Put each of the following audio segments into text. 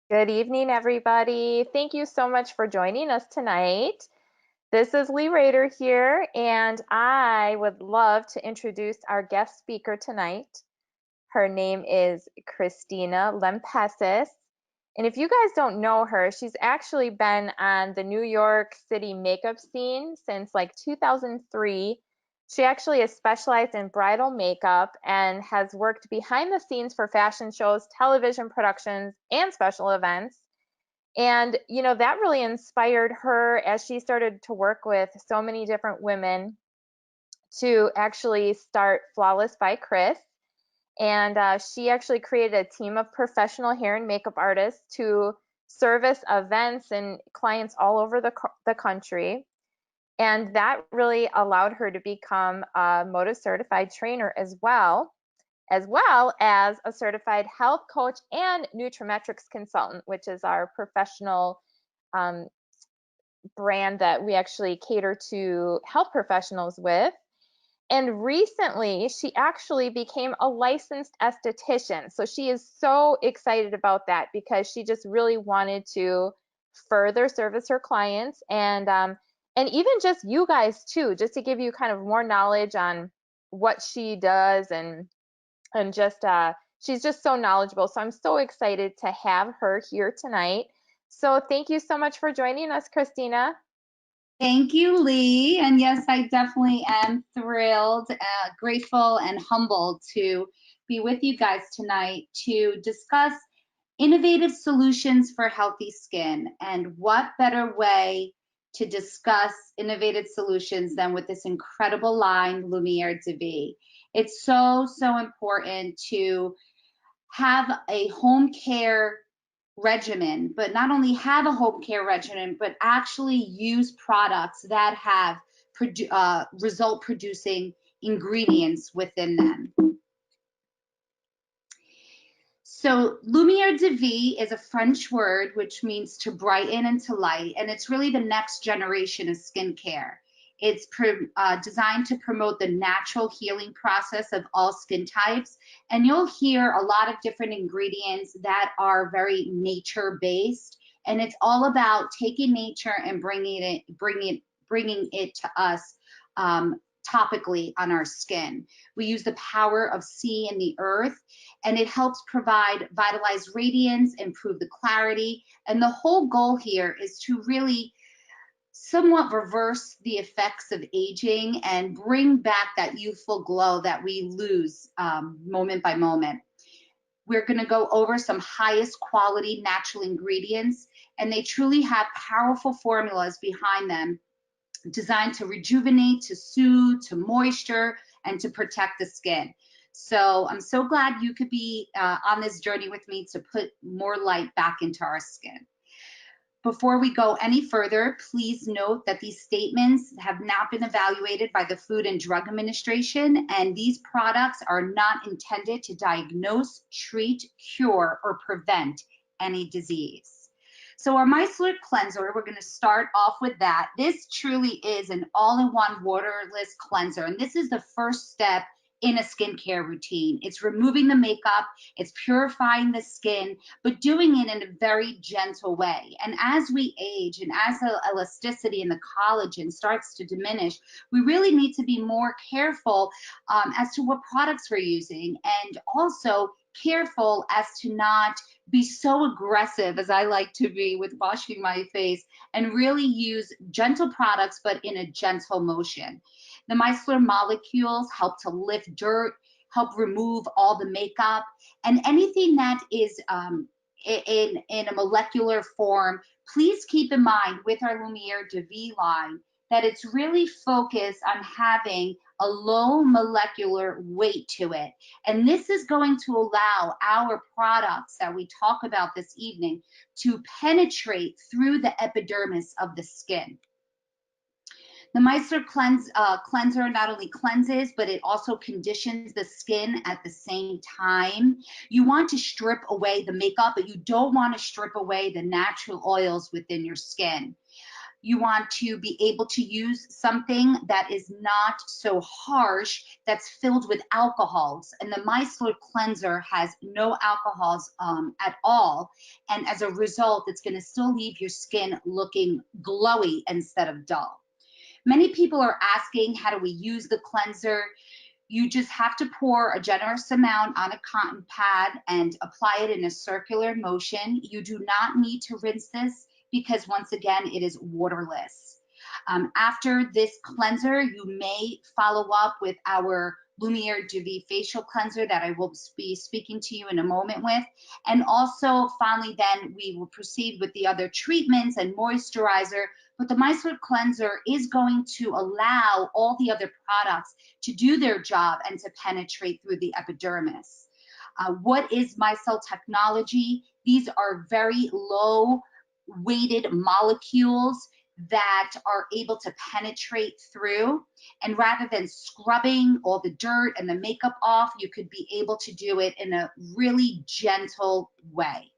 Good evening, everybody. Thank you so much for joining us tonight. This is Lee Rader here, and I would love to introduce our guest speaker tonight. Her name is Christina Lempesis. And if you guys don't know her, she's actually been on the New York City makeup scene since like 2003. She actually is specialized in bridal makeup and has worked behind the scenes for fashion shows, television productions, and special events. And, that really inspired her as she started to work with so many different women to actually start Flawless by Chris. And she actually created a team of professional hair and makeup artists to service events and clients all over the country. And that really allowed her to become a MODA certified trainer as well as a certified health coach and Nutrimetrics consultant, which is our professional um, brand that we actually cater to health professionals with. And recently, she actually became a licensed esthetician. So she is so excited about that because she just really wanted to further service her clients and even just you guys too, just to give you kind of more knowledge on what she does and just she's just so knowledgeable. So I'm so excited to have her here tonight. So thank you so much for joining us, Christina. Thank you, Lee. And yes, I definitely am thrilled, grateful, and humbled to be with you guys tonight to discuss innovative solutions for healthy skin. And what better way to discuss innovative solutions than with this incredible line, Lumiere de Vie. It's so, so important to have a home care regimen, but not only have a home care regimen, but actually use products that have result producing ingredients within them. So Lumiere de Vie is a French word which means to brighten and to light, and it's really the next generation of skincare. It's designed to promote the natural healing process of all skin types, and you'll hear a lot of different ingredients that are very nature-based, and it's all about taking nature and bringing it to us topically on our skin. We use the power of sea and the earth, and it helps provide vitalized radiance, improve the clarity, and the whole goal here is to really somewhat reverse the effects of aging and bring back that youthful glow that we lose moment by moment. We're going to go over some highest quality natural ingredients, and they truly have powerful formulas behind them designed to rejuvenate, to soothe, to moisture, and to protect the skin. So I'm so glad you could be on this journey with me to put more light back into our skin. Before we go any further, please note that these statements have not been evaluated by the Food and Drug Administration, and these products are not intended to diagnose, treat, cure, or prevent any disease. So our micellar cleanser, we're going to start off with that. This truly is an all-in-one waterless cleanser, and this is the first step in a skincare routine. It's removing the makeup, it's purifying the skin, but doing it in a very gentle way. And as we age and as the elasticity in the collagen starts to diminish, we really need to be more careful as to what products we're using, and also careful as to not be so aggressive as I like to be with washing my face, and really use gentle products but in a gentle motion. The micellar molecules help to lift dirt, help remove all the makeup, and anything that is in a molecular form. Please keep in mind with our Lumiere de Vie line that it's really focused on having a low molecular weight to it. And this is going to allow our products that we talk about this evening to penetrate through the epidermis of the skin. The micellar cleanser not only cleanses, but it also conditions the skin at the same time. You want to strip away the makeup, but you don't want to strip away the natural oils within your skin. You want to be able to use something that is not so harsh, that's filled with alcohols. And the micellar cleanser has no alcohols at all. And as a result, it's going to still leave your skin looking glowy instead of dull. Many people are asking, how do we use the cleanser? You just have to pour a generous amount on a cotton pad and apply it in a circular motion. You do not need to rinse this because, once again, it is waterless. After this cleanser, you may follow up with our Lumiere de Vie facial cleanser that I will be speaking to you in a moment with. And also, finally, then we will proceed with the other treatments and moisturizer. But the micellar cleanser is going to allow all the other products to do their job and to penetrate through the epidermis. What is micelle technology? These are very low weighted molecules that are able to penetrate through, and rather than scrubbing all the dirt and the makeup off, you could be able to do it in a really gentle way.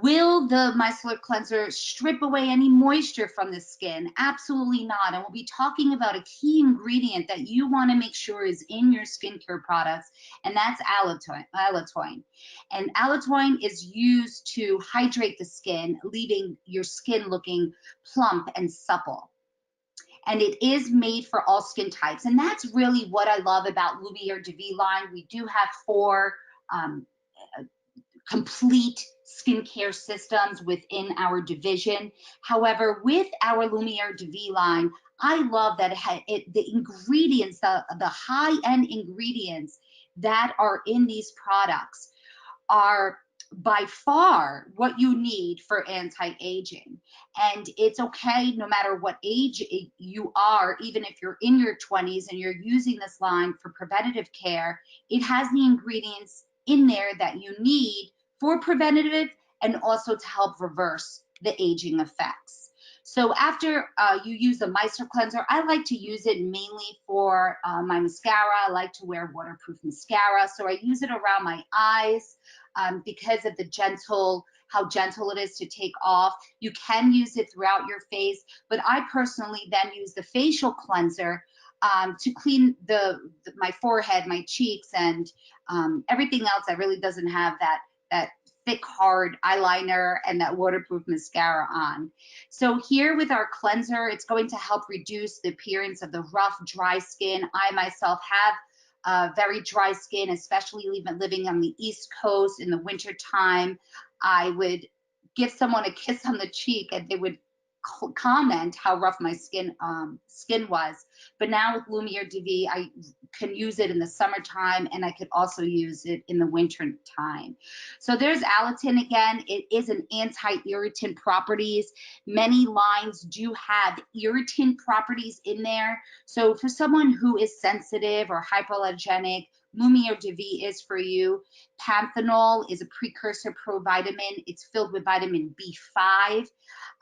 Will the micellar cleanser strip away any moisture from the skin? Absolutely not. And we'll be talking about a key ingredient that you want to make sure is in your skincare products, and that's allantoin. And allantoin is used to hydrate the skin, leaving your skin looking plump and supple. And it is made for all skin types. And that's really what I love about Lumiere de Vie line. We do have 4 complete skincare systems within our division. However, with our Lumiere de Vie line, I love that the ingredients, the high-end ingredients that are in these products are by far what you need for anti-aging. And it's okay no matter what age you are, even if you're in your 20s and you're using this line for preventative care, it has the ingredients in there that you need for preventative and also to help reverse the aging effects. So after you use the micellar cleanser, I like to use it mainly for my mascara. I like to wear waterproof mascara, so I use it around my eyes because of how gentle it is to take off. You can use it throughout your face, but I personally then use the facial cleanser to clean my forehead, my cheeks, and everything else that really doesn't have that thick, hard eyeliner and that waterproof mascara on. So here with our cleanser, it's going to help reduce the appearance of the rough, dry skin. I myself have very dry skin, especially living on the East Coast in the winter time. I would give someone a kiss on the cheek and they would comment how rough my skin was. But now with Lumiere de Vie, I can use it in the summertime, and I could also use it in the winter time. So there's allantoin again. It is an anti-irritant properties. Many lines do have irritant properties in there. So for someone who is sensitive or hypoallergenic, Lumiere de Vie is for you. Panthenol is a precursor provitamin. It's filled with vitamin B5.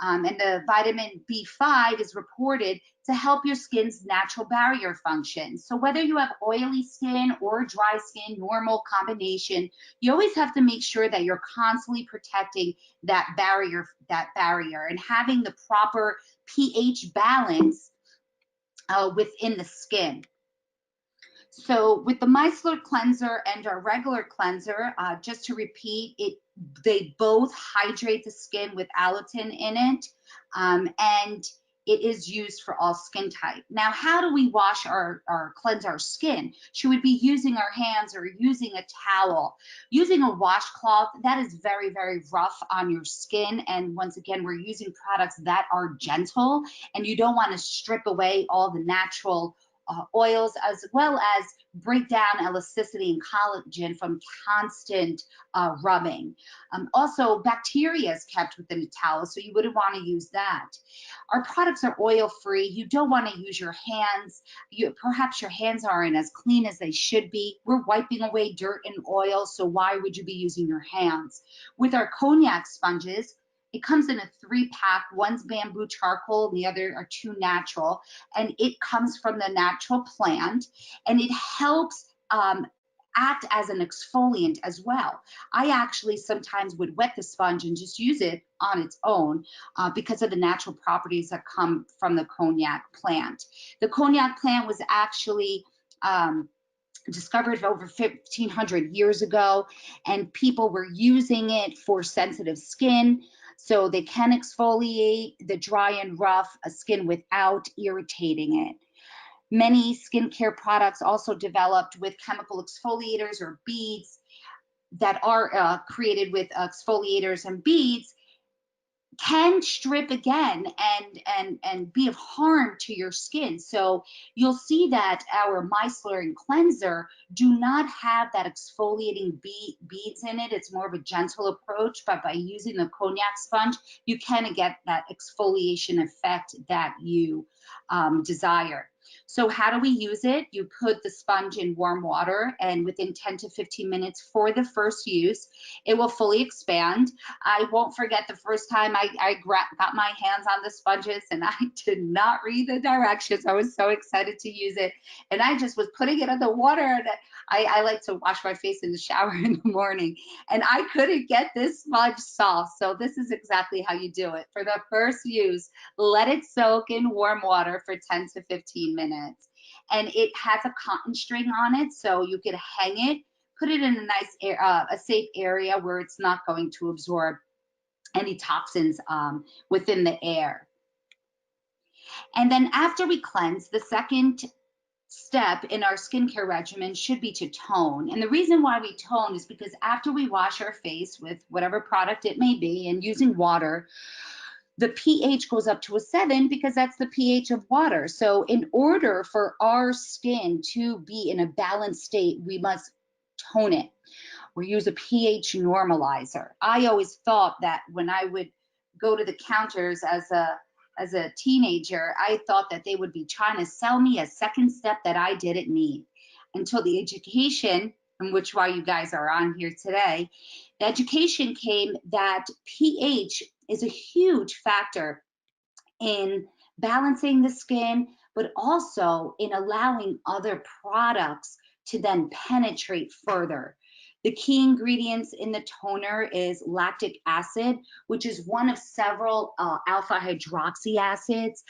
And the vitamin B5 is reported to help your skin's natural barrier function. So whether you have oily skin or dry skin, normal combination, you always have to make sure that you're constantly protecting that barrier and having the proper pH balance within the skin. So with the micellar cleanser and our regular cleanser, just to repeat, they both hydrate the skin with allantoin in it, and it is used for all skin type. Now, how do we wash cleanse our skin? Should we be using our hands or using a towel? Using a washcloth, that is very, very rough on your skin. And once again, we're using products that are gentle, and you don't want to strip away all the natural oils, as well as break down elasticity and collagen from constant rubbing. Also, bacteria is kept within the towel, so you wouldn't want to use that. Our products are oil-free. You don't want to use your hands. Perhaps your hands aren't as clean as they should be. We're wiping away dirt and oil, so why would you be using your hands? With our cognac sponges, it comes in a 3-pack. One's bamboo charcoal and the other are 2 natural. And it comes from the natural plant. And it helps act as an exfoliant as well. I actually sometimes would wet the sponge and just use it on its own because of the natural properties that come from the cognac plant. The cognac plant was actually discovered over 1,500 years ago, and people were using it for sensitive skin, so they can exfoliate the dry and rough skin without irritating it. Many skincare products also developed with chemical exfoliators or beads that are created with exfoliators and beads can strip again and be of harm to your skin. So you'll see that our micellar cleanser do not have that exfoliating beads in it. It's more of a gentle approach, but by using the cognac sponge, you can get that exfoliation effect that you desire. So how do we use it? You put the sponge in warm water, and within 10 to 15 minutes for the first use, it will fully expand. I won't forget the first time I got my hands on the sponges and I did not read the directions. I was so excited to use it, and I just was putting it in the water. And I like to wash my face in the shower in the morning, and I couldn't get this sponge soft. So this is exactly how you do it. For the first use, let it soak in warm water for 10 to 15 minutes. And it has a cotton string on it, so you could hang it, put it in a nice, a safe area where it's not going to absorb any toxins within the air. And then after we cleanse, the second step in our skincare regimen should be to tone. And the reason why we tone is because after we wash our face with whatever product it may be and using water, the pH goes up to a 7 because that's the pH of water. So in order for our skin to be in a balanced state, we must tone it or use a pH normalizer. I always thought that when I would go to the counters as a teenager, I thought that they would be trying to sell me a second step that I didn't need, until the education, and which why you guys are on here today, the education came that pH is a huge factor in balancing the skin, but also in allowing other products to then penetrate further. The key ingredients in the toner is lactic acid, which is one of several alpha hydroxy acids,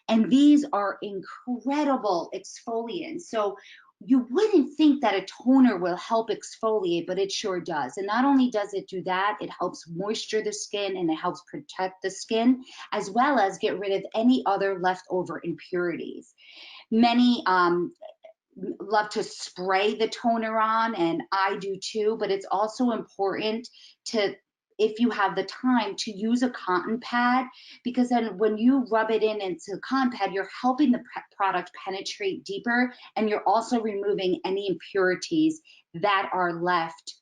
and these are incredible exfoliants. So you wouldn't think that a toner will help exfoliate, but it sure does. And not only does it do that, it helps moisture the skin and it helps protect the skin, as well as get rid of any other leftover impurities. Many love to spray the toner on, and I do too, but it's also important to, if you have the time, to use a cotton pad, because then when you rub it into the cotton pad, you're helping the product penetrate deeper, and you're also removing any impurities that are left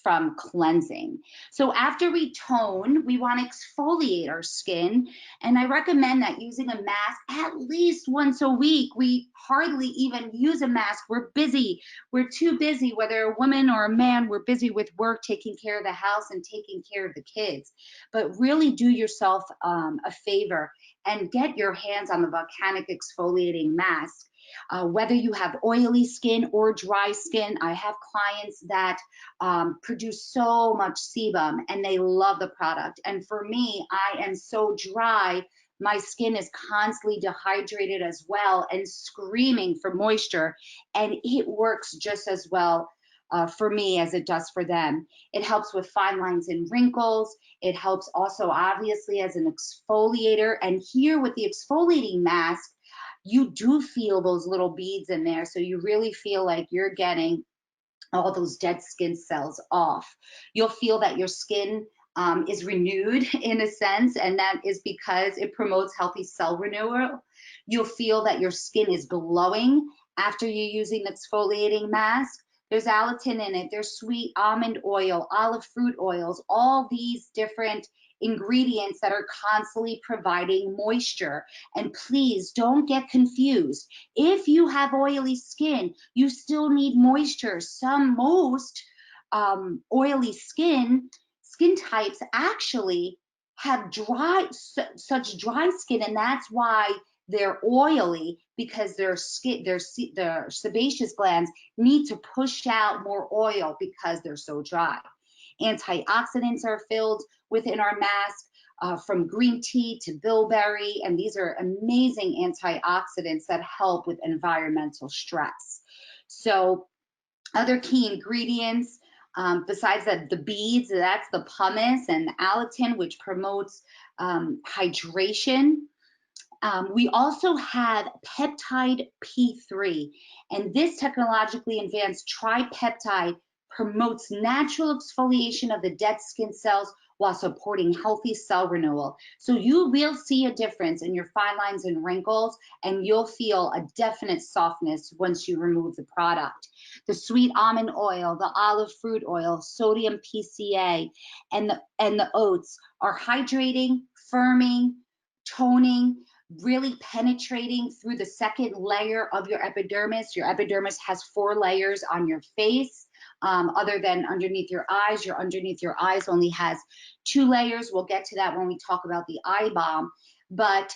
from cleansing. So after we tone, we want to exfoliate our skin, and I recommend that using a mask at least once a week. We hardly even use a mask. We're busy. We're too busy, whether a woman or a man, we're busy with work, taking care of the house and taking care of the kids. But really do yourself a favor and get your hands on the volcanic exfoliating mask. Whether you have oily skin or dry skin, I have clients that produce so much sebum and they love the product. And for me, I am so dry, my skin is constantly dehydrated as well and screaming for moisture, and it works just as well for me as it does for them. It helps with fine lines and wrinkles. It helps also obviously as an exfoliator, and here with the exfoliating mask, you do feel those little beads in there, so you really feel like you're getting all those dead skin cells off. You'll feel that your skin is renewed in a sense, and that is because it promotes healthy cell renewal. You'll feel that your skin is glowing after you're using the exfoliating mask. There's alatin in it, there's sweet almond oil, olive fruit oils, all these different ingredients that are constantly providing moisture. And please don't get confused. If you have oily skin, you still need moisture. Most oily skin types actually have such dry skin, and that's why they're oily because their sebaceous glands need to push out more oil because they're so dry. Antioxidants are filled within our mask, from green tea to bilberry, and these are amazing antioxidants that help with environmental stress. So other key ingredients, besides the beads, that's the pumice and allicin, which promotes hydration. We also have peptide P3, and this technologically advanced tripeptide promotes natural exfoliation of the dead skin cells while supporting healthy cell renewal. So you will see a difference in your fine lines and wrinkles, and you'll feel a definite softness once you remove the product. The sweet almond oil, the olive fruit oil, sodium PCA, and the oats are hydrating, firming, toning, really penetrating through the second layer of your epidermis. Your epidermis has 4 layers on your face. Other than underneath your eyes, your underneath your eyes only has 2 layers. We'll get to that when we talk about the eye balm. But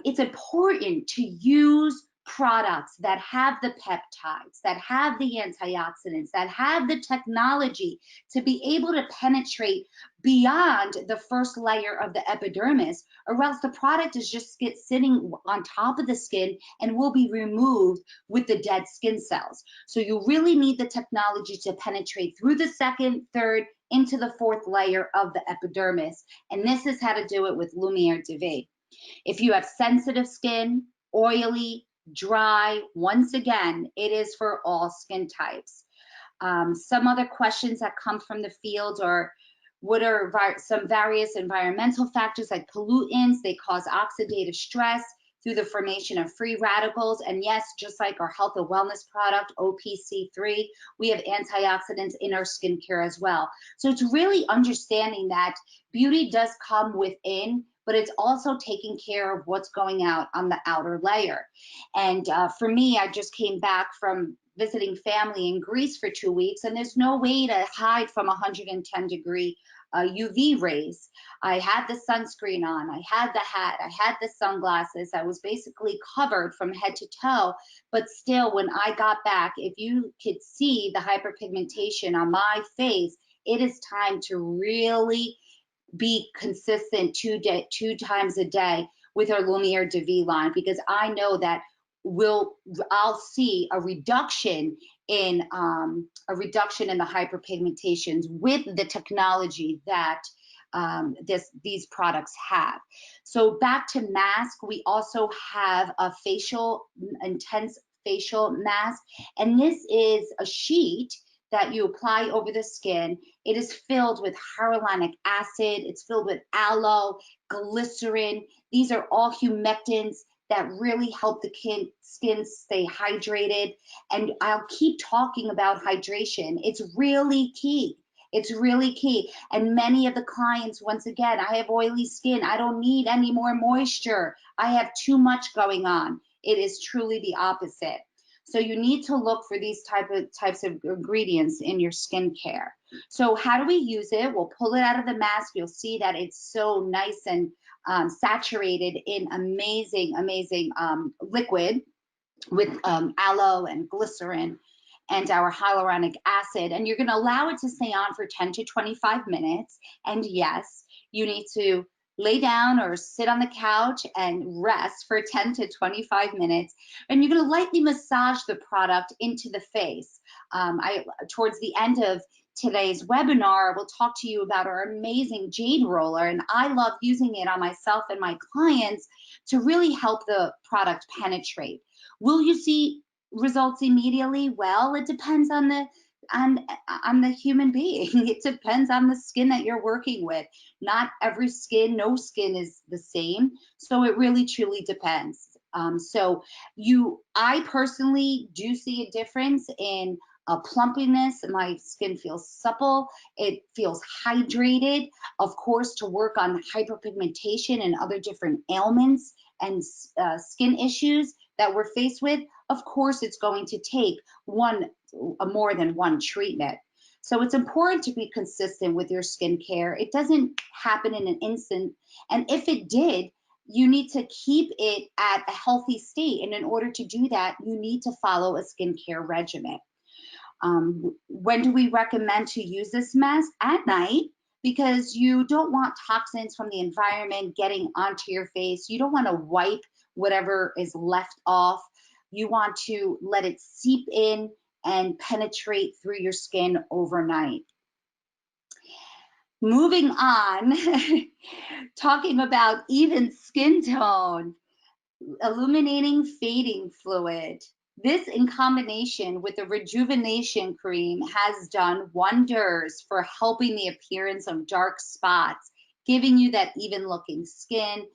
it's important to use products that have the peptides, that have the antioxidants, that have the technology to be able to penetrate beyond the first layer of the epidermis, or else the product is just sitting on top of the skin and will be removed with the dead skin cells. So you really need the technology to penetrate through the second, third, into the 4th layer of the epidermis. And this is how to do it with Lumiere DV. If you have sensitive skin, oily, dry, once again, it is for all skin types. Some other questions that come from the field are, what are some various environmental factors like pollutants? They cause oxidative stress through the formation of free radicals. And yes, just like our health and wellness product, OPC3, we have antioxidants in our skincare as well. So it's really understanding that beauty does come within, but it's also taking care of what's going out on the outer layer. And for me, I just came back from visiting family in Greece for 2 weeks, and there's no way to hide from 110-degree UV rays. I had the sunscreen on, I had the hat, I had the sunglasses, I was basically covered from head to toe, but still when I got back, if you could see the hyperpigmentation on my face, it is time to really be consistent 2 times a day with our Lumiere DV line, because I know that I'll see a reduction in the hyperpigmentations with the technology that these products have. So back to mask, we also have a intense facial mask, and this is a sheet that you apply over the skin. It is filled with hyaluronic acid, it's filled with aloe, glycerin. These are all humectants that really help the skin stay hydrated. And I'll keep talking about hydration. It's really key. It's really key. And many of the clients, once again, I have oily skin. I don't need any more moisture. I have too much going on. It is truly the opposite. So you need to look for these types of ingredients in your skincare. So how do we use it? We'll pull it out of the mask. You'll see that it's so nice and saturated in amazing liquid with aloe and glycerin and our hyaluronic acid. And you're going to allow it to stay on for 10 to 25 minutes. And yes, you need to lay down or sit on the couch and rest for 10 to 25 minutes. And you're going to lightly massage the product into the face. Towards the end of today's webinar, we'll talk to you about our amazing jade roller, and I love using it on myself and my clients to really help the product penetrate. Will you see results immediately? Well, it depends on the human being. It depends on the skin that you're working with. Not every skin, no skin is the same, so it really truly depends. I personally do see a difference in plumpiness. My skin feels supple, it feels hydrated. Of course, to work on hyperpigmentation and other different ailments and skin issues that we're faced with, of course, it's going to take more than one treatment. So it's important to be consistent with your skincare. It doesn't happen in an instant, and if it did, you need to keep it at a healthy state. And in order to do that, you need to follow a skincare regimen. When do we recommend to use this mask? At night, because you don't want toxins from the environment getting onto your face. You don't want to wipe whatever is left off. You want to let it seep in and penetrate through your skin overnight. Moving on, talking about even skin tone, illuminating fading fluid. This, in combination with the rejuvenation cream, has done wonders for helping the appearance of dark spots, giving you that even looking skin.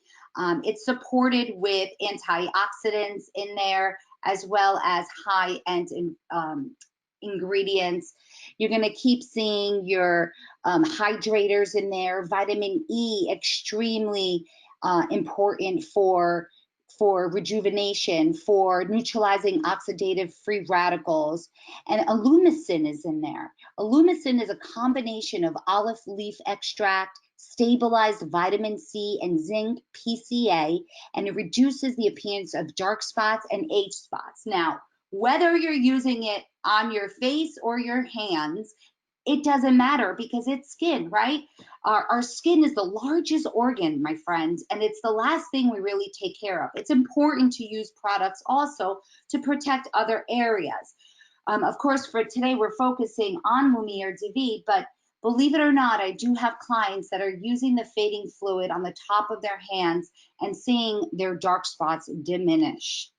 It's supported with antioxidants in there, as well as high-end ingredients. You're going to keep seeing your hydrators in there. Vitamin E, extremely important for rejuvenation, for neutralizing oxidative free radicals. And illumicin is in there. Illumicin is a combination of olive leaf extract, stabilized vitamin C, and zinc PCA, and it reduces the appearance of dark spots and age spots. Now, whether you're using it on your face or your hands, it doesn't matter because it's skin, right? Our skin is the largest organ, my friends, and it's the last thing we really take care of. It's important to use products also to protect other areas. Of course, for today, we're focusing on Lumiere DV, but believe it or not, I do have clients that are using the fading fluid on the top of their hands and seeing their dark spots diminish.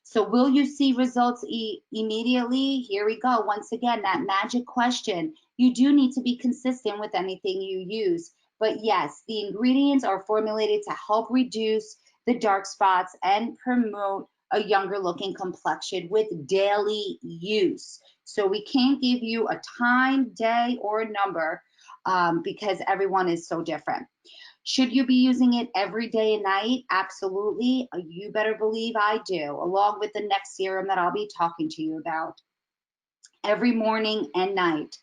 So will you see results immediately? Here we go. Once again, that magic question. You do need to be consistent with anything you use. But yes, the ingredients are formulated to help reduce the dark spots and promote a younger looking complexion with daily use. So we can't give you a time, day, or number because everyone is so different. Should you be using it every day and night? Absolutely. You better believe I do, along with the next serum that I'll be talking to you about. Every morning and night.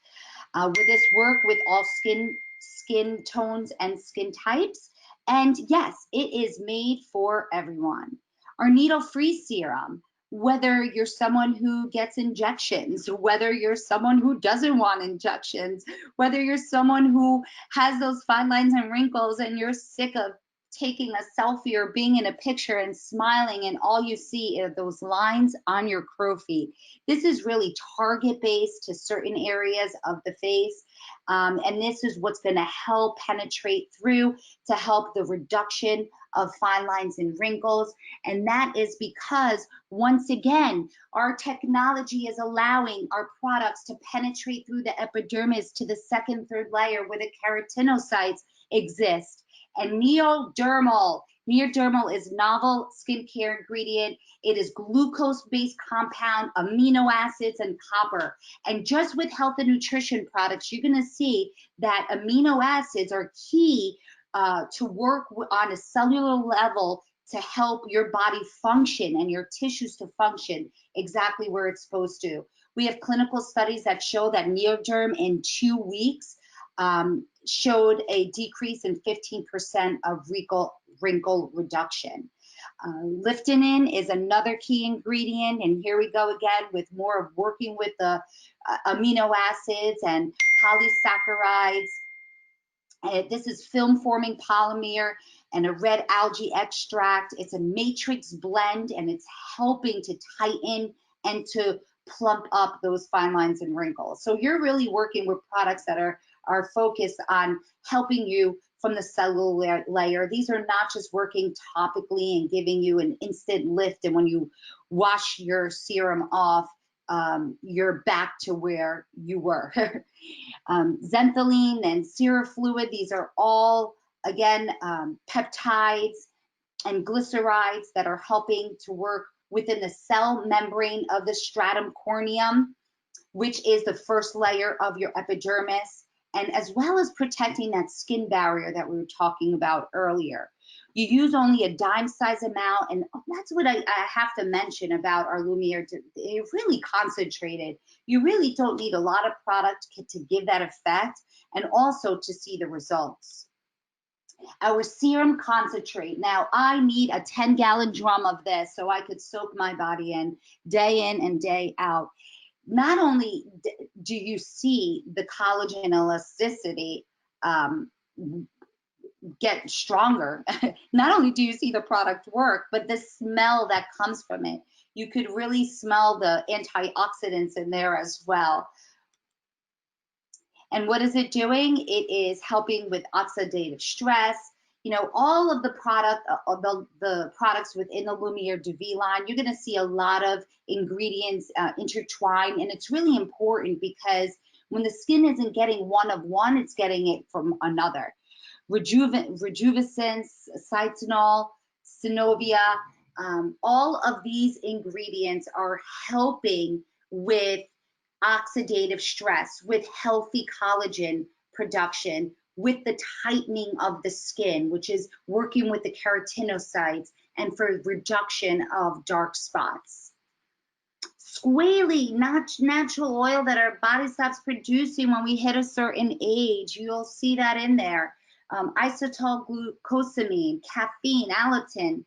Will this work with all skin tones and skin types? And yes, it is made for everyone. Our needle-free serum, whether you're someone who gets injections, whether you're someone who doesn't want injections, whether you're someone who has those fine lines and wrinkles and you're sick of taking a selfie or being in a picture and smiling and all you see are those lines on your crow's feet. This is really target based to certain areas of the face. And this is what's going to help penetrate through to help the reduction of fine lines and wrinkles. And that is because, once again, our technology is allowing our products to penetrate through the epidermis to the second, third layer where the keratinocytes exist. And neodermal is novel skincare ingredient. It is glucose-based compound, amino acids, and copper. And just with health and nutrition products, you're going to see that amino acids are key to work on a cellular level to help your body function and your tissues to function exactly where it's supposed to. We have clinical studies that show that Neoderm in 2 weeks showed a decrease in 15% of wrinkle reduction. Liftenin is another key ingredient, and here we go again with more of working with the amino acids and polysaccharides. This is film-forming polymer and a red algae extract. It's a matrix blend, and it's helping to tighten and to plump up those fine lines and wrinkles. So you're really working with products that are focused on helping you from the cellular layer. These are not just working topically and giving you an instant lift, and when you wash your serum off, you're back to where you were. Xanthine and serofluid, these are all, again, peptides and glycerides that are helping to work within the cell membrane of the stratum corneum, which is the first layer of your epidermis, and as well as protecting that skin barrier that we were talking about earlier. You use only a dime size amount, and that's what I have to mention about our Lumiere. They're really concentrated. You really don't need a lot of product to give that effect and also to see the results. Our serum concentrate. Now, I need a 10-gallon drum of this so I could soak my body in and day out. Not only do you see the collagen elasticity get stronger, not only do you see the product work, but the smell that comes from it. You could really smell the antioxidants in there as well. And what is it doing? It is helping with oxidative stress. You know, all of the products within the Lumiere de Vie line, you're going to see a lot of ingredients intertwined, and it's really important because when the skin isn't getting one of one, it's getting it from another. Rejuvenescence, cytinol, synovia, all of these ingredients are helping with oxidative stress, with healthy collagen production, with the tightening of the skin, which is working with the keratinocytes and for reduction of dark spots. Squalene, natural oil that our body stops producing when we hit a certain age. You'll see that in there. Isotyl glucosamine, caffeine, allicin,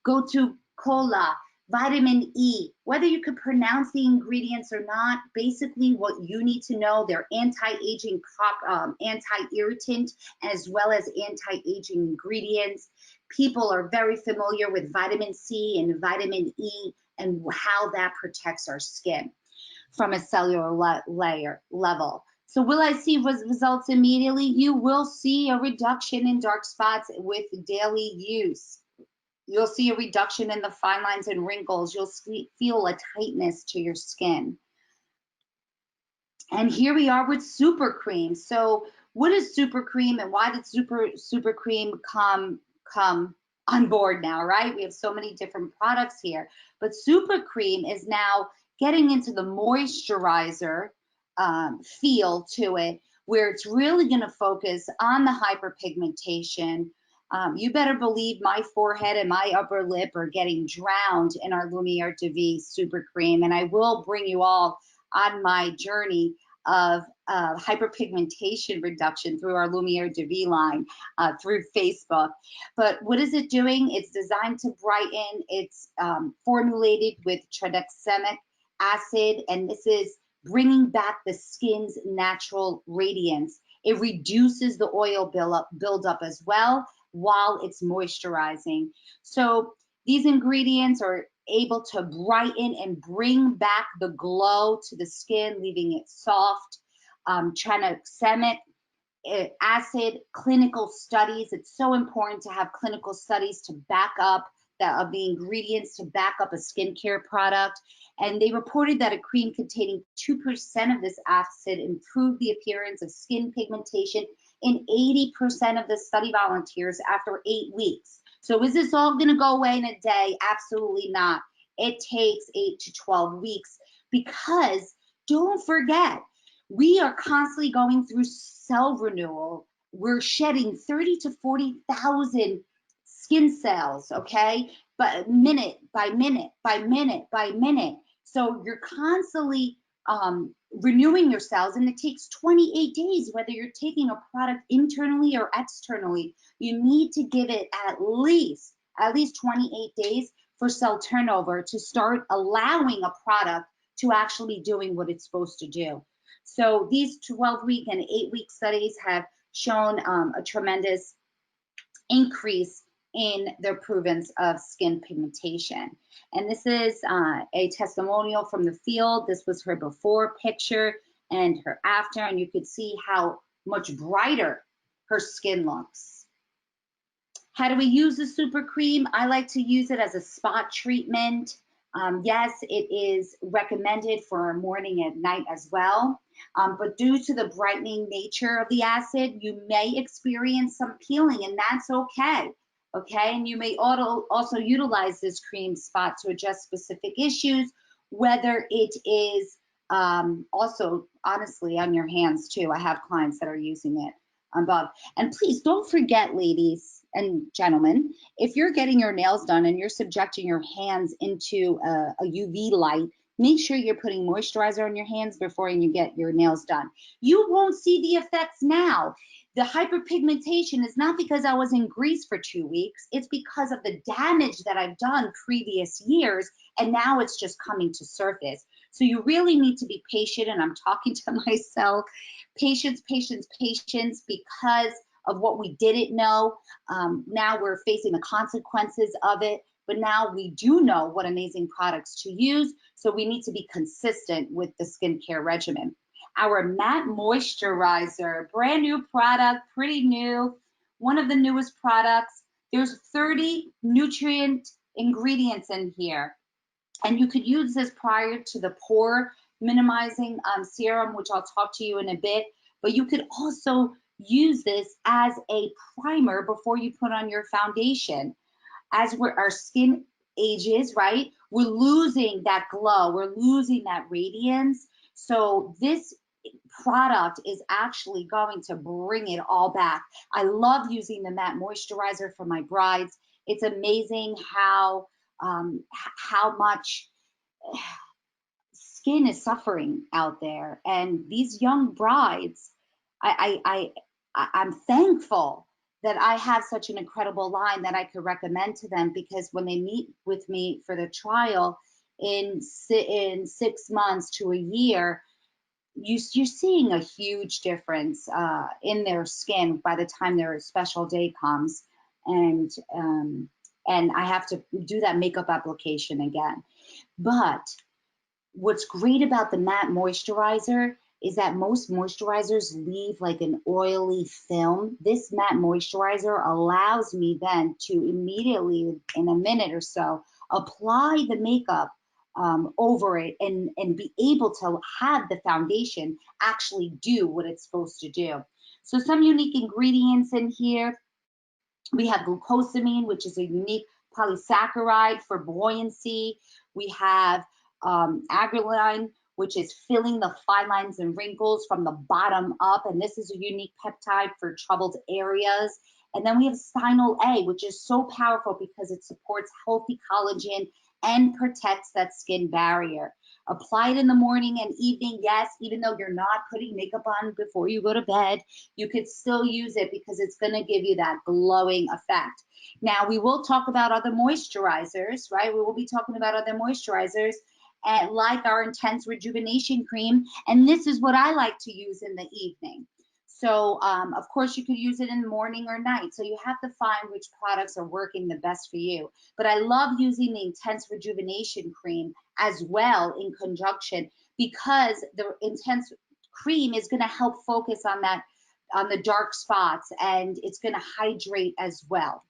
gotu kola, vitamin E. Whether you could pronounce the ingredients or not, basically what you need to know, they're anti-aging, anti-irritant, as well as anti-aging ingredients. People are very familiar with vitamin C and vitamin E and how that protects our skin from a cellular level. So will I see results immediately? You will see a reduction in dark spots with daily use. You'll see a reduction in the fine lines and wrinkles. You'll feel a tightness to your skin. And here we are with Super Cream. So what is Super Cream and why did Super Cream come on board now, right? We have so many different products here, but Super Cream is now getting into the moisturizer feel to it, where it's really going to focus on the hyperpigmentation. You better believe my forehead and my upper lip are getting drowned in our Lumiere de Vie Super Cream, and I will bring you all on my journey of hyperpigmentation reduction through our Lumiere de Vie line through Facebook. But what is it doing? It's designed to brighten. It's formulated with tranexamic acid, and this is bringing back the skin's natural radiance. It reduces the oil buildup as well while it's moisturizing. So these ingredients are able to brighten and bring back the glow to the skin, leaving it soft. Tranexamic acid, clinical studies. It's so important to have clinical studies to back up the ingredients to back up a skincare product. And they reported that a cream containing 2% of this acid improved the appearance of skin pigmentation in 80% of the study volunteers after 8 weeks. So is this all going to go away in a day? Absolutely not. It takes 8 to 12 weeks because don't forget, we are constantly going through cell renewal. We're shedding 30 to 40,000 skin cells, okay? But minute by minute by minute by minute. So you're constantly renewing your cells, and it takes 28 days, whether you're taking a product internally or externally. You need to give it at least 28 days for cell turnover to start allowing a product to actually doing what it's supposed to do. So these 12-week and 8-week studies have shown a tremendous increase in the improvements of skin pigmentation. And this is a testimonial from the field. This was her before picture and her after, and you could see how much brighter her skin looks. How do we use the Super Cream? I like to use it as a spot treatment. Yes, it is recommended for morning and night as well. But due to the brightening nature of the acid, you may experience some peeling, and that's okay. Okay, and you may also utilize this cream spot to address specific issues, whether it is also, honestly, on your hands too. I have clients that are using it above. And please don't forget, ladies and gentlemen, if you're getting your nails done and you're subjecting your hands into a UV light, make sure you're putting moisturizer on your hands before you get your nails done. You won't see the effects now. The hyperpigmentation is not because I was in Greece for 2 weeks. It's because of the damage that I've done previous years, and now it's just coming to surface. So you really need to be patient, and I'm talking to myself. Patience, patience, patience, because of what we didn't know. Now we're facing the consequences of it, but now we do know what amazing products to use, so we need to be consistent with the skincare regimen. Our matte moisturizer, brand new product, pretty new, one of the newest products. There's 30 nutrient ingredients in here, and you could use this prior to the pore minimizing serum, which I'll talk to you in a bit, but you could also use this as a primer before you put on your foundation. As our skin ages, right, we're losing that glow, we're losing that radiance. So this product is actually going to bring it all back. I love using the matte moisturizer for my brides. It's amazing how much skin is suffering out there, and these young brides, I'm thankful that I have such an incredible line that I could recommend to them, because when they meet with me for the trial in 6 months to a year, you're seeing a huge difference in their skin by the time their special day comes, and I have to do that makeup application again. But what's great about the matte moisturizer is that most moisturizers leave like an oily film. This matte moisturizer allows me then to immediately, in a minute or so, apply the makeup over it and be able to have the foundation actually do what it's supposed to do. So some unique ingredients in here. We have glucosamine, which is a unique polysaccharide for buoyancy. We have agarine, which is filling the fine lines and wrinkles from the bottom up, and this is a unique peptide for troubled areas. And then we have Stynol A, which is so powerful because it supports healthy collagen and protects that skin barrier. Apply it in the morning and evening. Yes, even though you're not putting makeup on before you go to bed, you could still use it because it's going to give you that glowing effect. Now, we will talk about other moisturizers, right? We will be talking about other moisturizers, and like our Intense Rejuvenation Cream, and this is what I like to use in the evening. So of course you could use it in the morning or night. So you have to find which products are working the best for you. But I love using the Intense Rejuvenation Cream as well in conjunction, because the Intense Cream is going to help focus on that, on the dark spots, and it's going to hydrate as well.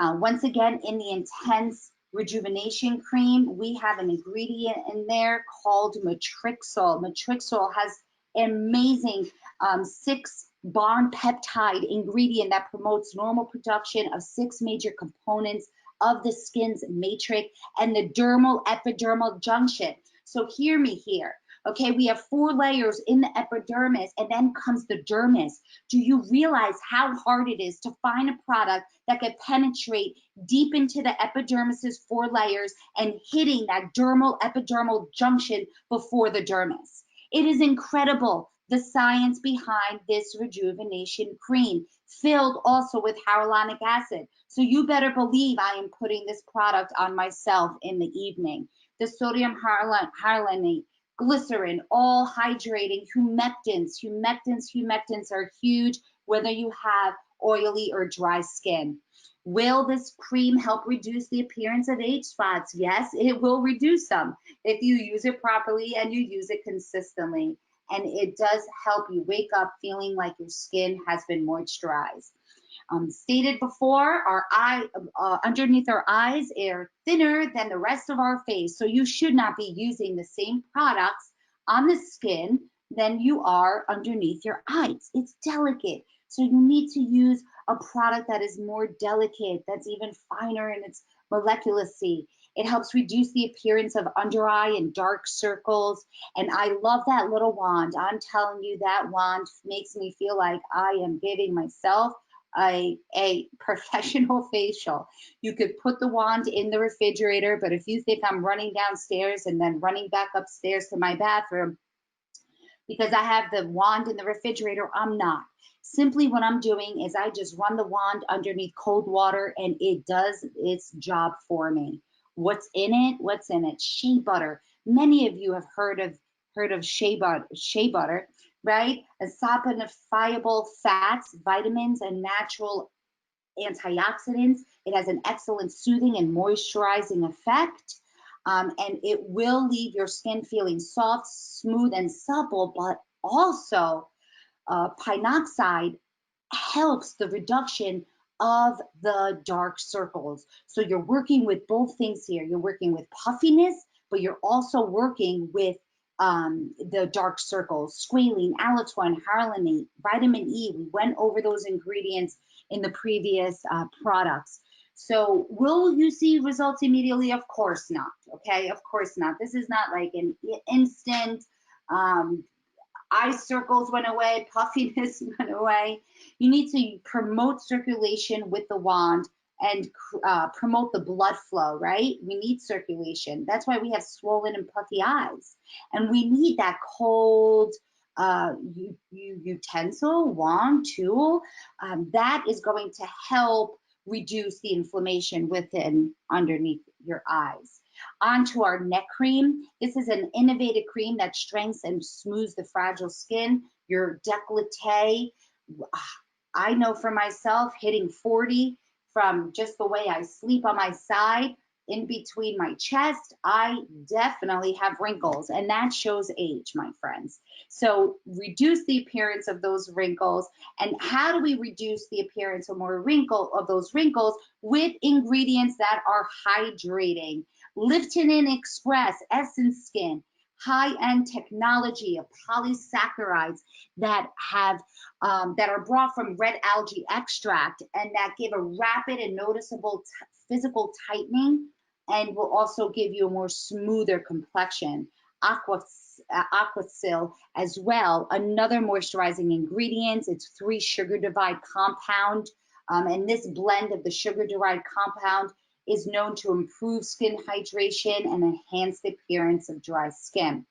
Once again, in the Intense Rejuvenation Cream, we have an ingredient in there called Matrixyl. Matrixyl has an amazing 6-bond peptide ingredient that promotes normal production of 6 major components of the skin's matrix and the dermal epidermal junction. So hear me here. Okay, we have 4 layers in the epidermis, and then comes the dermis. Do you realize how hard it is to find a product that could penetrate deep into the epidermis's 4 layers and hitting that dermal epidermal junction before the dermis? It is incredible, the science behind this rejuvenation cream, filled also with hyaluronic acid. So you better believe I am putting this product on myself in the evening. The sodium hyaluronate, glycerin, all hydrating, humectants. Humectants are huge, whether you have oily or dry skin. Will this cream help reduce the appearance of age spots? Yes, it will reduce some if you use it properly and you use it consistently. And it does help you wake up feeling like your skin has been moisturized. Stated before, our underneath our eyes are thinner than the rest of our face, so you should not be using the same products on the skin than you are underneath your eyes. It's delicate, so you need to use a product that is more delicate, that's even finer in its molecularity. It helps reduce the appearance of under eye and dark circles, and I love that little wand. I'm telling you, that wand makes me feel like I am giving myself a professional facial. You could put the wand in the refrigerator, but if you think I'm running downstairs and then running back upstairs to my bathroom because I have the wand in the refrigerator, I'm not. Simply what I'm doing is I just run the wand underneath cold water and it does its job for me. What's in it? What's in it? Shea butter. Many of you have heard of shea butter, right? Insoluble fats, vitamins, and natural antioxidants. It has an excellent soothing and moisturizing effect. And it will leave your skin feeling soft, smooth, and supple, but also pinoxide helps the reduction of the dark circles. So you're working with both things here. You're working with puffiness, but you're also working with the dark circles, squalene, allantoin, hyaluronic, vitamin E. We went over those ingredients in the previous products. So will you see results immediately? Of course not, okay? Of course not. This is not like an instant, eye circles went away, puffiness went away. You need to promote circulation with the wand and promote the blood flow, right? We need circulation. That's why we have swollen and puffy eyes. And we need that cold utensil, wand, tool, that is going to help reduce the inflammation within underneath your eyes. Onto our neck cream. This is an innovative cream that strengthens and smooths the fragile skin. Your décolleté, I know for myself, hitting 40 from just the way I sleep on my side, in between my chest, I definitely have wrinkles, and that shows age, my friends. So reduce the appearance of those wrinkles. And how do we reduce the appearance of those wrinkles? With ingredients that are hydrating. Liftin Express, Essence Skin, high-end technology of polysaccharides that have that are brought from red algae extract and that give a rapid and noticeable physical tightening and will also give you a more smoother complexion. Aquasil as well, another moisturizing ingredient. It's 3 sugar-derived compound, and this blend of the sugar-derived compound is known to improve skin hydration and enhance the appearance of dry skin.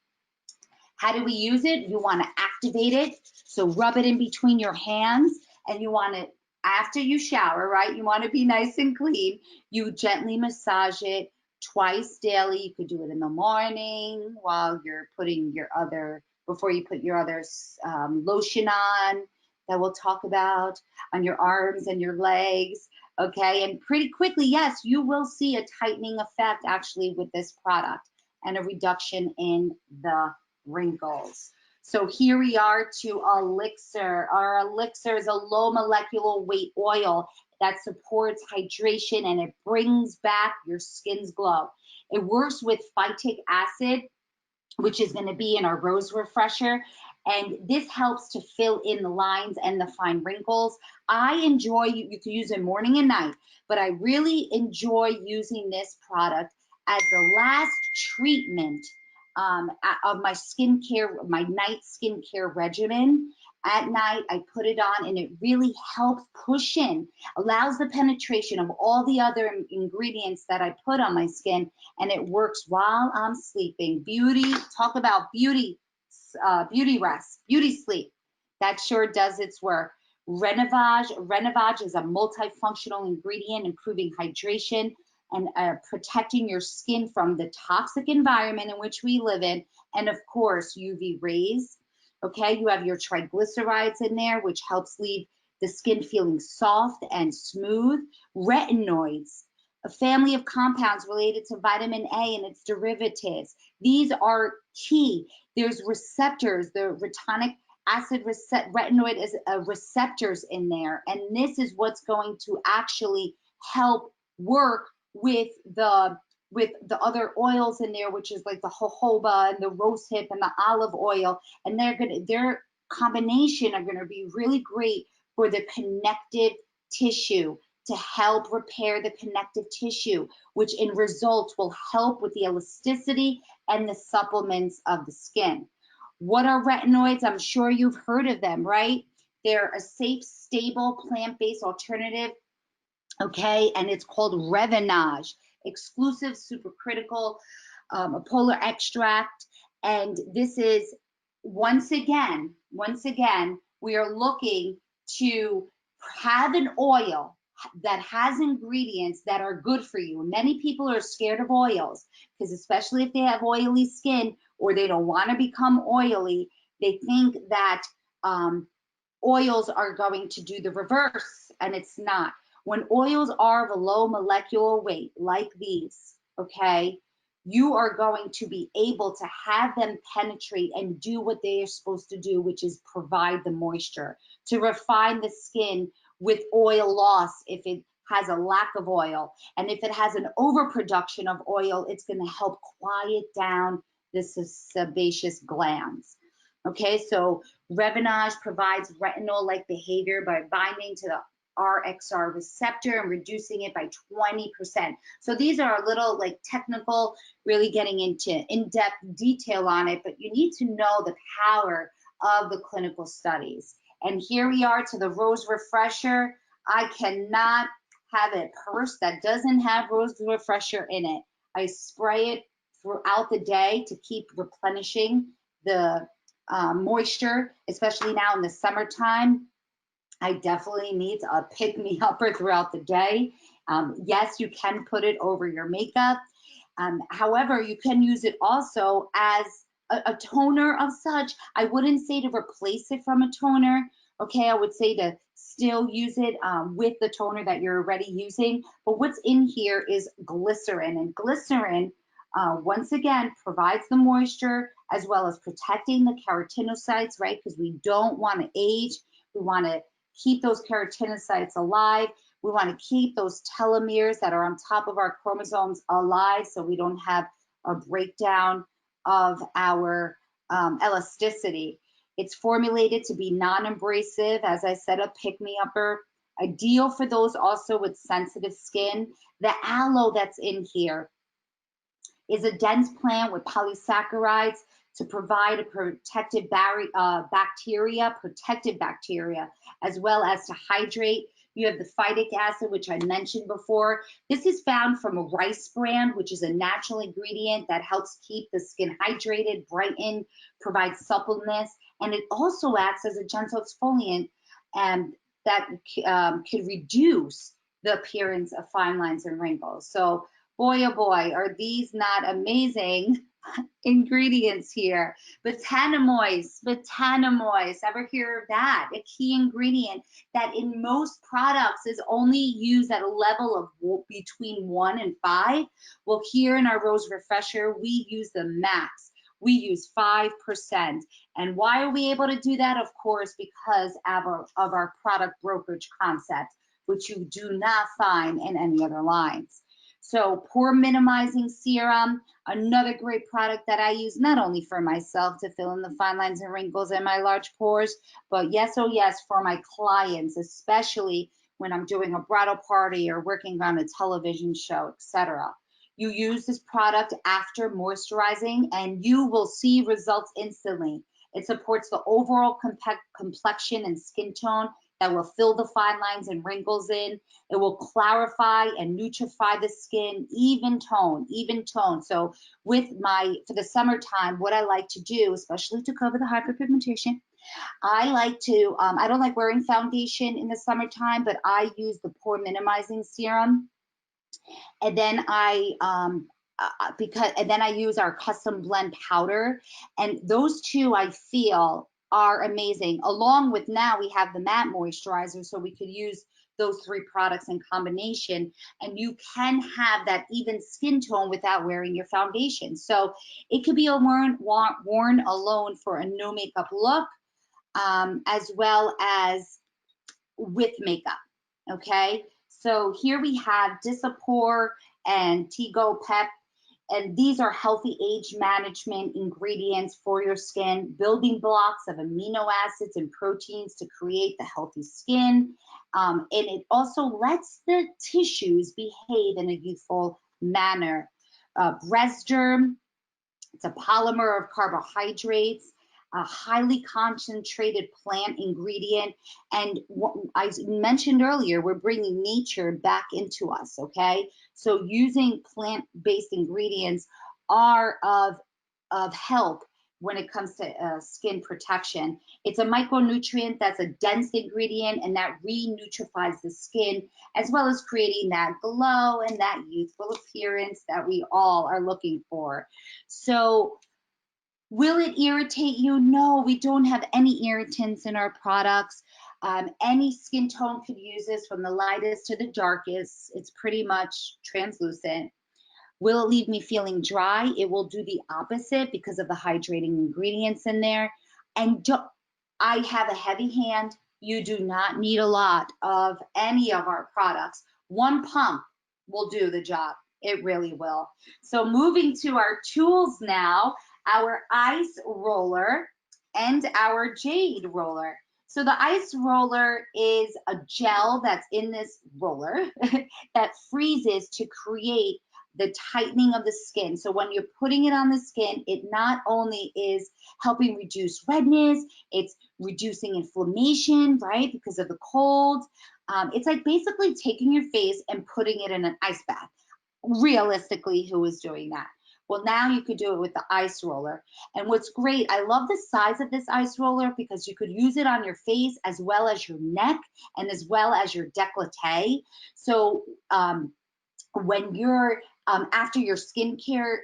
How do we use it? You want to activate it, so rub it in between your hands, and you want to, after you shower, right? You want to be nice and clean. You gently massage it twice daily. You could do it in the morning while you're putting your other, before you put your other lotion on that we'll talk about, on your arms and your legs. Okay, and pretty quickly, yes, you will see a tightening effect actually with this product and a reduction in the wrinkles. So here we are to Elixir. Our Elixir is a low molecular weight oil that supports hydration and it brings back your skin's glow. It works with phytic acid, which is going to be in our rose refresher, and this helps to fill in the lines and the fine wrinkles. I enjoy, you can use it morning and night, but I really enjoy using this product as the last treatment of my skincare, my night skincare regimen. At night, I put it on and it really helps push in, allows the penetration of all the other ingredients that I put on my skin, and it works while I'm sleeping. Beauty, talk about beauty, beauty rest, beauty sleep. That sure does its work. Renovage is a multifunctional ingredient, improving hydration and protecting your skin from the toxic environment in which we live in, and of course, UV rays. Okay, you have your triglycerides in there, which helps leave the skin feeling soft and smooth. Retinoids, a family of compounds related to vitamin A and its derivatives. These are key. There's receptors, the retinoic acid retinoid is receptors in there, and this is what's going to actually help work with the other oils in there, which is like the jojoba and the rosehip and the olive oil, and their combination are gonna be really great for the connective tissue, to help repair the connective tissue, which in results will help with the elasticity and the supplements of the skin. What are retinoids? I'm sure you've heard of them, right? They're a safe, stable, plant-based alternative, okay? And it's called Revinage, exclusive supercritical polar extract. And this is, once again, we are looking to have an oil that has ingredients that are good for you. Many people are scared of oils because, especially if they have oily skin or they don't want to become oily, they think that oils are going to do the reverse, and it's not. When oils are of a low molecular weight, like these, okay, you are going to be able to have them penetrate and do what they are supposed to do, which is provide the moisture, to refine the skin with oil loss if it has a lack of oil. And if it has an overproduction of oil, it's going to help quiet down the sebaceous glands. Okay, so Revinage provides retinol-like behavior by binding to the RXR receptor and reducing it by 20%. So these are a little like technical, really getting into in-depth detail on it, but you need to know the power of the clinical studies. And here we are to the Rose Refresher. I cannot have a purse that doesn't have Rose Refresher in it. I spray it throughout the day to keep replenishing the moisture, especially now in the summertime. I definitely need a pick-me-upper throughout the day. Yes, you can put it over your makeup. However, you can use it also as a toner of such. I wouldn't say to replace it from a toner. Okay, I would say to still use it with the toner that you're already using. But what's in here is glycerin, and glycerin, once again, provides the moisture as well as protecting the keratinocytes, right? Because we don't want to age. We want to keep those keratinocytes alive. We want to keep those telomeres that are on top of our chromosomes alive so we don't have a breakdown of our elasticity. It's formulated to be non-abrasive, as I said, a pick-me-upper, ideal for those also with sensitive skin. The aloe that's in here is a dense plant with polysaccharides to provide a protective protective bacteria, as well as to hydrate. You have the phytic acid, which I mentioned before. This is found from a rice bran, which is a natural ingredient that helps keep the skin hydrated, brighten, provide suppleness, and it also acts as a gentle exfoliant and that could reduce the appearance of fine lines and wrinkles. So boy, oh boy, are these not amazing ingredients here. Botanomoise, ever hear of that? A key ingredient that in most products is only used at a level of between 1 and 5. Well, here in our Rose Refresher, we use the max. We use 5%. And why are we able to do that? Of course, because of our product brokerage concept, which you do not find in any other lines. So pore minimizing serum, another great product that I use not only for myself to fill in the fine lines and wrinkles in my large pores, but yes, oh yes, for my clients, especially when I'm doing a bridal party or working on a television show, etc. You use this product after moisturizing and you will see results instantly. It supports the overall complexion and skin tone that will fill the fine lines and wrinkles in. It will clarify and nutrify the skin, even tone. So for the summertime, what I like to do, especially to cover the hyperpigmentation, I like to, I don't like wearing foundation in the summertime, but I use the pore minimizing serum. And then I use our custom blend powder, and those two I feel are amazing. Along with now we have the matte moisturizer, so we could use those 3 products in combination, and you can have that even skin tone without wearing your foundation. So it could be worn alone for a no makeup look, as well as with makeup. Okay, so here we have Disapore and Tigo Pep, and these are healthy age management ingredients for your skin, building blocks of amino acids and proteins to create the healthy skin. And it also lets the tissues behave in a youthful manner. Resgerm, it's a polymer of carbohydrates, a highly concentrated plant ingredient. And what I mentioned earlier, we're bringing nature back into us, okay? So using plant-based ingredients are of help when it comes to skin protection. It's a micronutrient that's a dense ingredient and that re-nutrifies the skin, as well as creating that glow and that youthful appearance that we all are looking for. So will it irritate you? No, we don't have any irritants in our products. Any skin tone could use this, from the lightest to the darkest. It's pretty much translucent. Will it leave me feeling dry? It will do the opposite because of the hydrating ingredients in there. And I have a heavy hand. You do not need a lot of any of our products. One pump will do the job. It really will. So moving to our tools now, our ice roller and our jade roller. So the ice roller is a gel that's in this roller that freezes to create the tightening of the skin. So when you're putting it on the skin, it not only is helping reduce redness, it's reducing inflammation, right, because of the cold. It's like basically taking your face and putting it in an ice bath. Realistically, who is doing that? Well, now you could do it with the ice roller. And what's great, I love the size of this ice roller because you could use it on your face as well as your neck and as well as your décolleté. So when you're after your skincare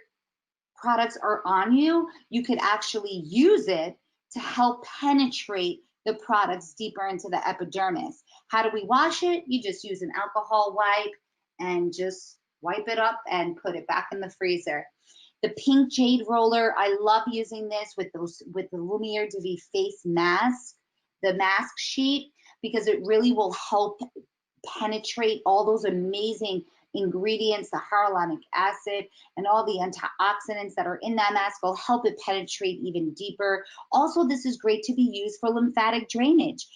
products are on you, you could actually use it to help penetrate the products deeper into the epidermis. How do we wash it? You just use an alcohol wipe and just wipe it up and put it back in the freezer. The pink jade roller, I love using this with the Lumiere de Vie face mask, the mask sheet, because it really will help penetrate all those amazing ingredients, the hyaluronic acid and all the antioxidants that are in that mask will help it penetrate even deeper. Also, this is great to be used for lymphatic drainage.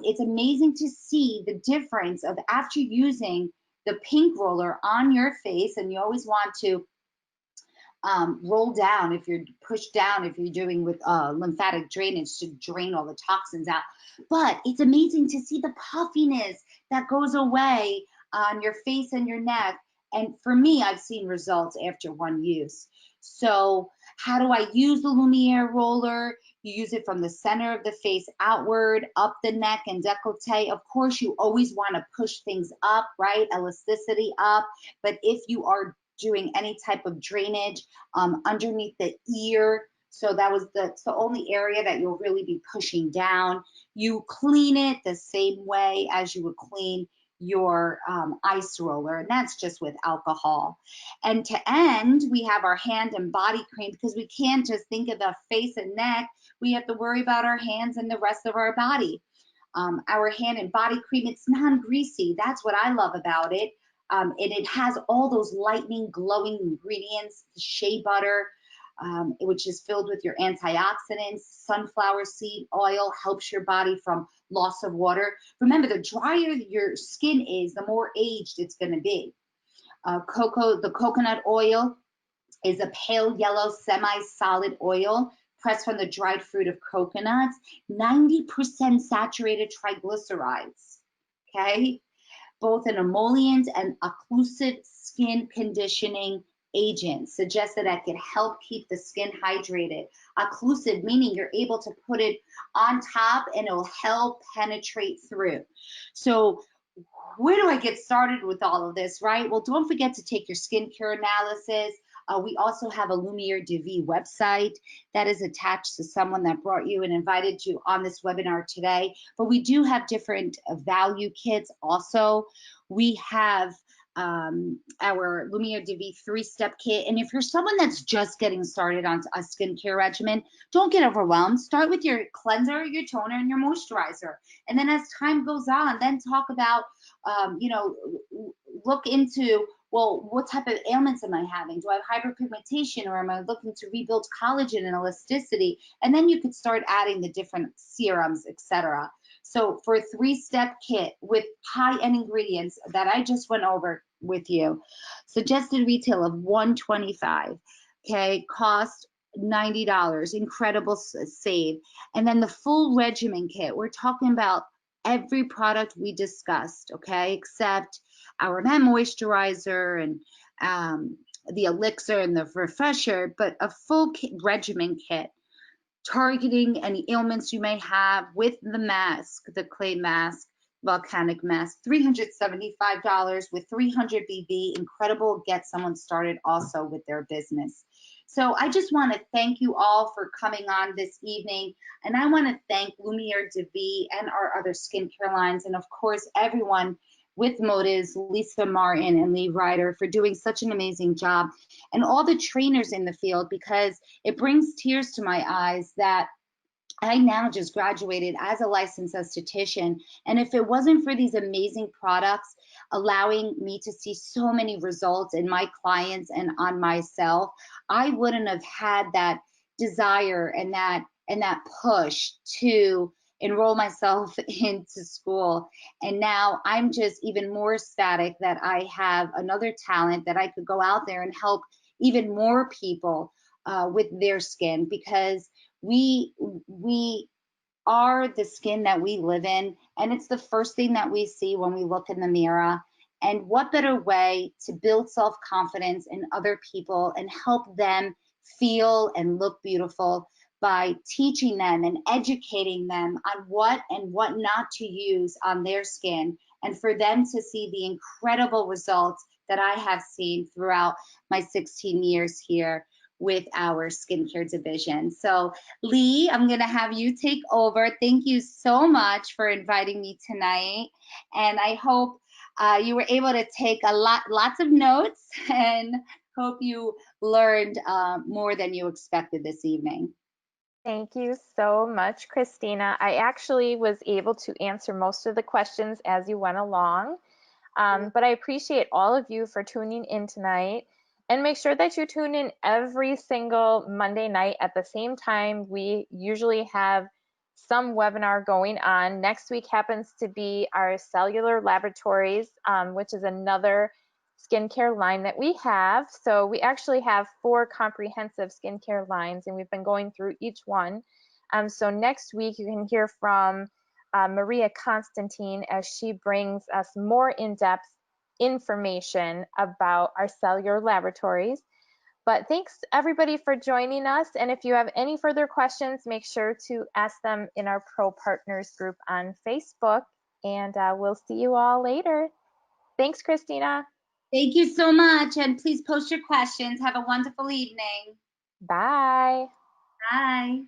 It's amazing to see the difference of after using the pink roller on your face, and you always want to roll down if you're pushed down, if you're doing with lymphatic drainage to drain all the toxins out. But it's amazing to see the puffiness that goes away on your face and your neck. And for me, I've seen results after one use. So how do I use the Lumiere roller? You use it from the center of the face outward, up the neck and décolleté. Of course, you always want to push things up, right? Elasticity up. But if you are doing any type of drainage underneath the ear, so that's the only area that you'll really be pushing down. You clean it the same way as you would clean your ice roller, and that's just with alcohol. And to end, we have our hand and body cream, because we can't just think of the face and neck. We have to worry about our hands and the rest of our body. Our hand and body cream, it's non-greasy. That's what I love about it. And it has all those lightning, glowing ingredients, shea butter, which is filled with your antioxidants. Sunflower seed oil helps your body from loss of water. Remember, the drier your skin is, the more aged it's going to be. The coconut oil is a pale yellow semi-solid oil pressed from the dried fruit of coconuts, 90% saturated triglycerides, okay? Both an emollient and occlusive skin conditioning agent, suggests that can help keep the skin hydrated. Occlusive, meaning you're able to put it on top and it'll help penetrate through. So where do I get started with all of this, right? Well, don't forget to take your skincare analysis. We also have a Lumiere de Vie website that is attached to someone that brought you and invited you on this webinar today. But we do have different value kits also. We have our Lumiere de Vie 3-step kit. And if you're someone that's just getting started on a skincare regimen, don't get overwhelmed. Start with your cleanser, your toner, and your moisturizer. And then as time goes on, then talk about, look into, well, what type of ailments am I having? Do I have hyperpigmentation, or am I looking to rebuild collagen and elasticity? And then you could start adding the different serums, etc. So for a 3-step kit with high-end ingredients that I just went over with you, suggested retail of $125, okay, cost $90, incredible save. And then the full regimen kit, we're talking about every product we discussed, okay, except our moisturizer and the elixir and the refresher, but a full regimen kit targeting any ailments you may have with the mask, the clay mask, volcanic mask, $375 with 300 BV. Incredible. Get someone started also with their business. So I just want to thank you all for coming on this evening. And I want to thank Lumiere DeVee and our other skincare lines. And of course, everyone with Motives, Lisa Martin and Lee Ryder, for doing such an amazing job. And all the trainers in the field, because it brings tears to my eyes that I now just graduated as a licensed esthetician. And if it wasn't for these amazing products allowing me to see so many results in my clients and on myself, I wouldn't have had that desire and that push to enroll myself into school. And now I'm just even more ecstatic that I have another talent that I could go out there and help even more people with their skin, because we are the skin that we live in, and it's the first thing that we see when we look in the mirror. And what better way to build self-confidence in other people and help them feel and look beautiful by teaching them and educating them on what and what not to use on their skin, and for them to see the incredible results that I have seen throughout my 16 years here with our skincare division. So Lee, I'm gonna have you take over. Thank you so much for inviting me tonight. And I hope you were able to take lots of notes, and hope you learned more than you expected this evening. Thank you so much, Christina. I actually was able to answer most of the questions as you went along, but I appreciate all of you for tuning in tonight. And make sure that you tune in every single Monday night at the same time. We usually have some webinar going on. Next week happens to be our cellular laboratories, which is another skincare line that we have. So we actually have 4 comprehensive skincare lines, and we've been going through each one. So next week you can hear from Maria Constantine as she brings us more in-depth information about our cellular laboratories. But thanks everybody for joining us. And if you have any further questions, make sure to ask them in our Pro Partners group on Facebook. And we'll see you all later. Thanks, Christina. Thank you so much. And please post your questions. Have a wonderful evening. Bye. Bye.